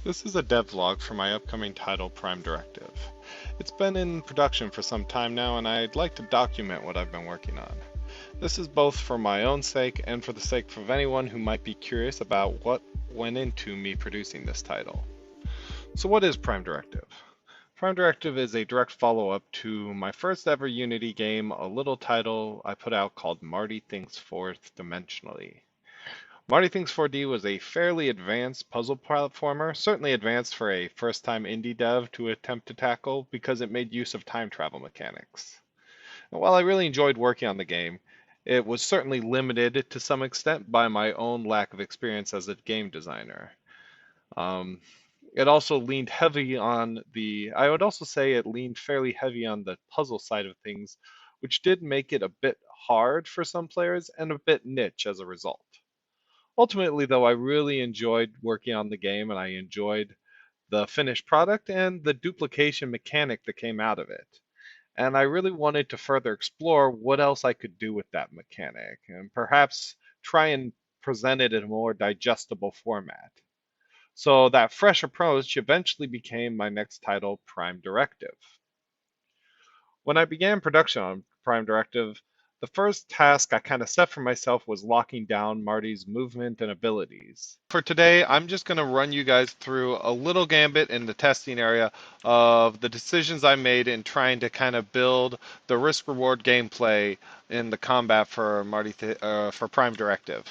This is a devlog for my upcoming title, Prime Directive. It's been in production for some time now, and I'd like to document what I've been working on. This is both for my own sake and for the sake of anyone who might be curious about what went into me producing this title. So, what is Prime Directive? Prime Directive is a direct follow up to my first ever Unity game, a little title I put out called Marty Thinks Fourth Dimensionally. Marty Thinks 4D was a fairly advanced puzzle platformer, certainly advanced for a first time indie dev to attempt to tackle because it made use of time travel mechanics. And while I really enjoyed working on the game, it was certainly limited to some extent by my own lack of experience as a game designer. Um, it also leaned heavy on I would also say it leaned fairly heavy on the puzzle side of things, which did make it a bit hard for some players and a bit niche as a result. Ultimately, though, I really enjoyed working on the game and I enjoyed the finished product and the duplication mechanic that came out of it. And I really wanted to further explore what else I could do with that mechanic and perhaps try and present it in a more digestible format. So that fresh approach eventually became my next title, Prime Directive. When I began production on Prime Directive, the first task I kind of set for myself was locking down Marty's movement and abilities. For today, I'm just going to run you guys through a little gambit in the testing area of the decisions I made in trying to kind of build the risk-reward gameplay in the combat for for Prime Directive.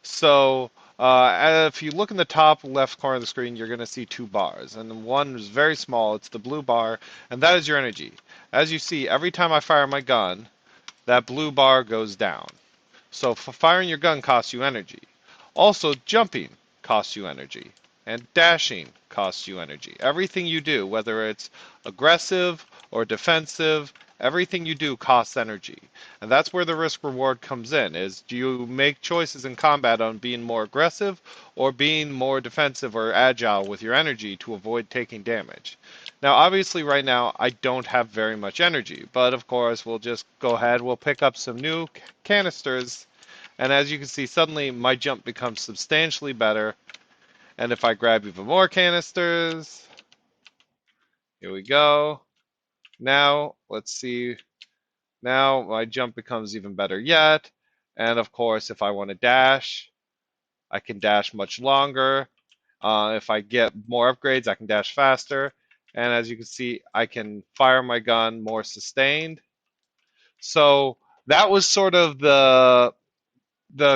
So, if you look in the top left corner of the screen, you're going to see two bars, and one is very small. It's the blue bar, and that is your energy. As you see, every time I fire my gun, that blue bar goes down. So firing your gun costs you energy. Also, jumping costs you energy. And dashing costs you energy. Everything you do, whether it's aggressive or defensive, everything you do costs energy. And that's where the risk reward comes in, is do you make choices in combat on being more aggressive or being more defensive or agile with your energy to avoid taking damage. Now, obviously right now I don't have very much energy, but of course we'll just go ahead, we'll pick up some new canisters, and as you can see, suddenly my jump becomes substantially better. And if I grab even more canisters, here we go. Now, let's see. Now my jump becomes even better yet. And of course, if I want to dash, I can dash much longer. If I get more upgrades, I can dash faster. And as you can see, I can fire my gun more sustained. So that was sort of the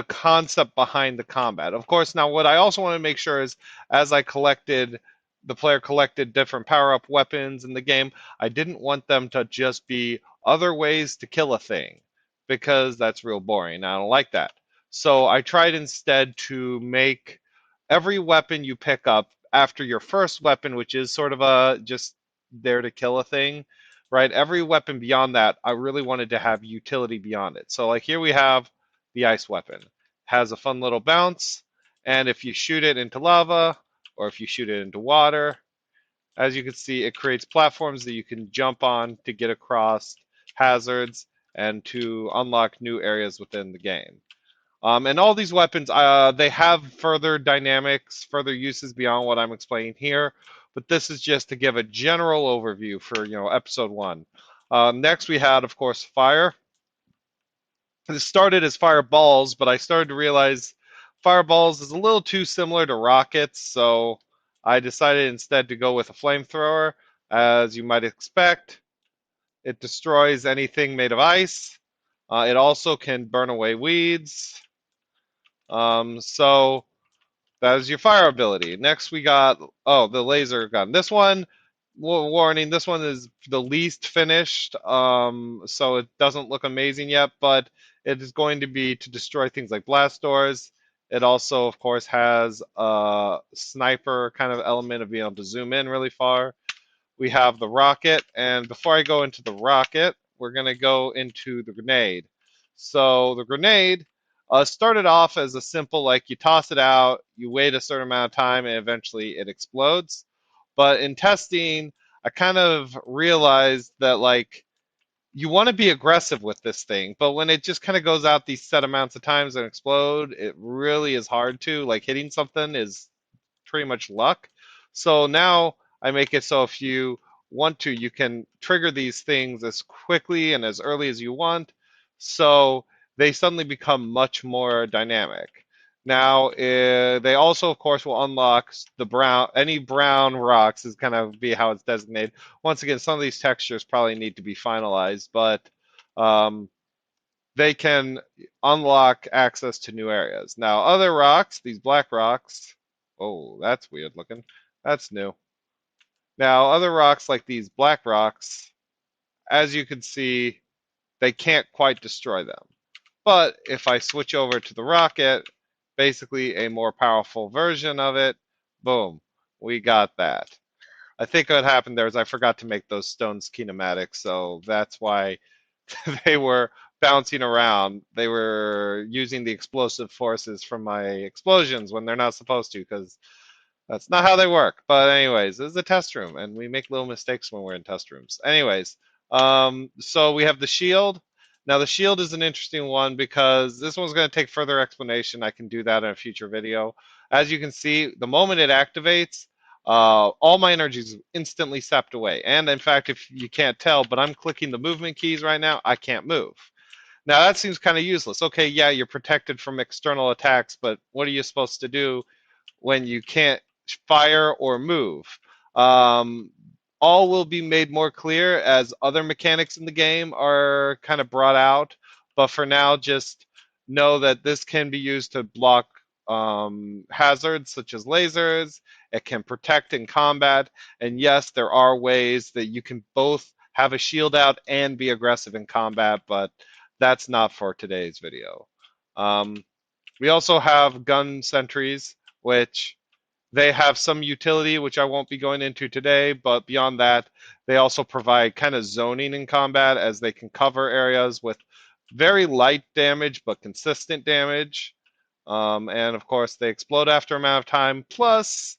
concept behind the combat. Of course, now what I also want to make sure is as the player collected different power up weapons in the game, I didn't want them to just be other ways to kill a thing because that's real boring. I don't like that. So I tried instead to make every weapon you pick up after your first weapon, which is sort of a just there to kill a thing, right? Every weapon beyond that, I really wanted to have utility beyond it. So like here we have the ice weapon. Has a fun little bounce, and if you shoot it into lava or if you shoot it into water, as you can see, it creates platforms that you can jump on to get across hazards and to unlock new areas within the game. And all these weapons, they have further dynamics, further uses beyond what I'm explaining here, but this is just to give a general overview for episode 1. Next we had, of course, fire. This started as fireballs, but I started to realize fireballs is a little too similar to rockets, so I decided instead to go with a flamethrower. As you might expect, it destroys anything made of ice. It also can burn away weeds. So that is your fire ability. Next we got, the laser gun. This one, warning, this one is the least finished, so it doesn't look amazing yet, but it is going to be to destroy things like blast doors. It also, of course, has a sniper kind of element of being able to zoom in really far. We have the rocket, and before I go into the rocket, we're going to go into the grenade. So the grenade started off as a simple, like you toss it out, you wait a certain amount of time, and eventually it explodes. But in testing, I kind of realized that like you want to be aggressive with this thing, but when it just kind of goes out these set amounts of times and explode, it really is hard to. Like hitting something is pretty much luck. So now I make it so if you want to, you can trigger these things as quickly and as early as you want. So they suddenly become much more dynamic. Now, they also, of course, will unlock the brown, any brown rocks is kind of be how it's designated. Once again, some of these textures probably need to be finalized, but um, they can unlock access to new areas. Now, other rocks, these black rocks, oh, that's weird looking. That's new. Now, other rocks like these black rocks, as you can see, they can't quite destroy them. But if I switch over to the rocket, basically a more powerful version of it, boom, we got that. I think what happened there is I forgot to make those stones kinematic, so that's why they were bouncing around. They were using the explosive forces from my explosions when they're not supposed to, because that's not how they work. But anyways, this is a test room, and we make little mistakes when we're in test rooms. Anyways, so we have the shield. Now the shield is an interesting one because this one's going to take further explanation. I can do that in a future video. As you can see, the moment it activates, all my energy is instantly sapped away. And in fact, if you can't tell, but I'm clicking the movement keys right now, I can't move. Now that seems kind of useless. Okay, yeah, you're protected from external attacks, but what are you supposed to do when you can't fire or move? Um, all will be made more clear as other mechanics in the game are kind of brought out. But for now, just know that this can be used to block hazards such as lasers. It can protect in combat. And yes, there are ways that you can both have a shield out and be aggressive in combat, but that's not for today's video. We also have gun sentries, which they have some utility, which I won't be going into today, but beyond that, they also provide kind of zoning in combat as they can cover areas with very light damage but consistent damage. And of course, they explode after a amount of time. Plus,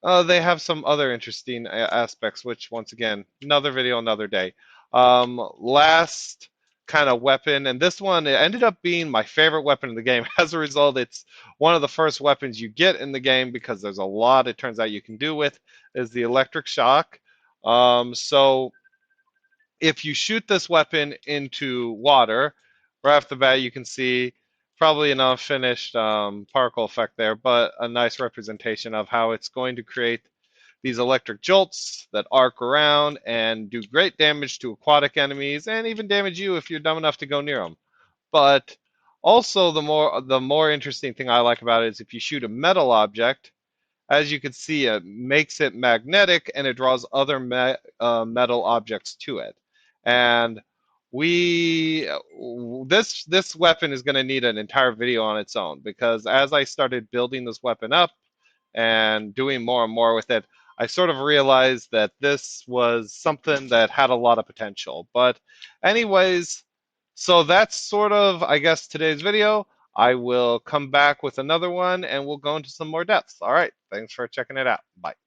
they have some other interesting aspects, which once again, another video, another day. Last kind of weapon, and this one it ended up being my favorite weapon in the game. As a result, it's one of the first weapons you get in the game because there's a lot, it turns out, you can do with, is the electric shock. So if you shoot this weapon into water, right off the bat, you can see probably an unfinished particle effect there, but a nice representation of how it's going to create these electric jolts that arc around and do great damage to aquatic enemies and even damage you if you're dumb enough to go near them. But also the more interesting thing I like about it is if you shoot a metal object, as you can see, it makes it magnetic and it draws other metal objects to it. And we this weapon is going to need an entire video on its own because as I started building this weapon up and doing more and more with it, I sort of realized that this was something that had a lot of potential. But anyways, so that's sort of, I guess, today's video. I will come back with another one and we'll go into some more depths. All right. Thanks for checking it out. Bye.